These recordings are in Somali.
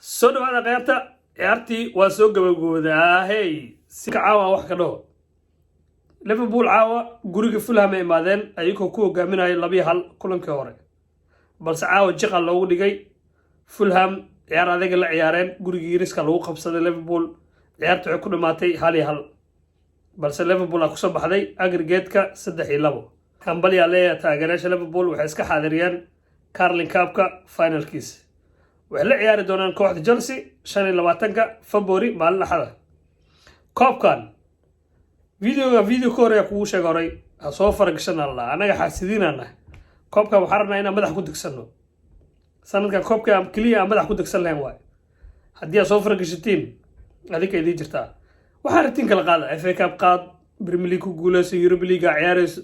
soo dhawaada qaybta ciyaartii waa soo gabagaboodaa hey si ka caawa wax ka dhaho Liverpool caawa guriga Fulham ay imaadeen ayagoo ku hogaaminaya 2-1 kulankii hore balse caawa jiqal loogu dhigay Fulham ciyaar adag la ciyaareen guriga Ingiriiska lagu qabsaday Liverpool ciyaartu waxay ku dhamaatay 1-1 balse Liverpool ku soo baxday aggregate-ka 3-2 Kambali ayaa taageerayaasha Liverpool waxay iska xaadiriyeen Carling Cup-ka finalkiisa waxay la ciyaari doonaan kooxda Chelsea 25 February maalin Axad koobkan video kore ku sheegay horay soo faragashan Allah anaga xasidiinana koobka waxaan rabnaa inaan madax ku digsano sanadka koobka am kaliya madax ku digsan lahayn waay hadii soo faragashatiin adika idin jirtaa waxaan rabtiin kala qaada FA Cup qaad Premier League ku guuleyso Europa League ciyaarayso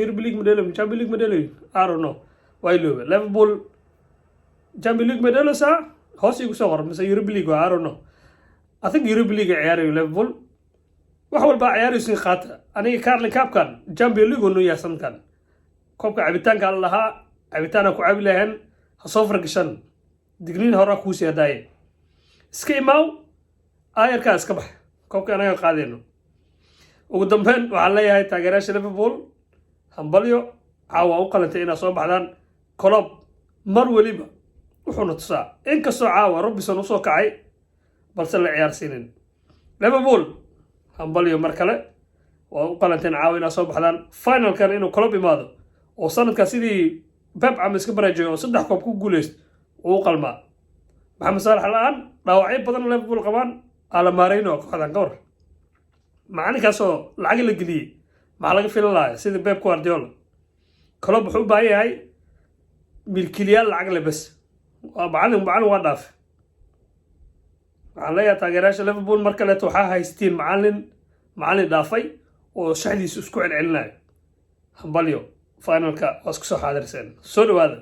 Europa League medal Champions League medal I don't know why Liverpool Champions League medal sa hoos igu soo qoran mise Europa League I don't know I think Europa League ciyaarayo Liverpool wax walba ciyaarayso qaata aniga Carling Cup-kan Champions League oo yaa sanadkan koobka cabitaanka lahaa cabitaana ku cabi lahayn ha soo fargashan digniin hore ku sii hadaaye iska imaaw ayarka iska bax koobka anaga qaadeyno ugu dambeyn waxaan leeyahay taageerayaasha Liverpool hambalyo caawa u qalantay inay soo baxdaan kolob mar waliba wuxuuna tusaa inkastoo caawa Robinson u soo kacay balse la ciyaarsiinin Liverpool hambalyo mar kale waa u qalanteen caawa inay soo baxdaan finalkan inuu kolob imaado oo sanadka sidii Pep am iska barajeeyo oo 3 koob ku guuleysto uu qalmaa Maxamed Salah laan dhaawacyo badan Liverpool qabaan ala Marino kooxdan gowr macallinkaasoo lacag la geliyay ma laga filayaa sida Pep Guardiola kolob wuxuu baayahay milkiilayaal lacag la bas waa macallin waa dhaaf waxaan leeyahay taageerayaasha Liverpool mar kale waxaa haystiin macallin dhaafay oo shaxdiisu isku celcelinayo hambalyo finalka waa isku soo xaadirseen soo dhawaada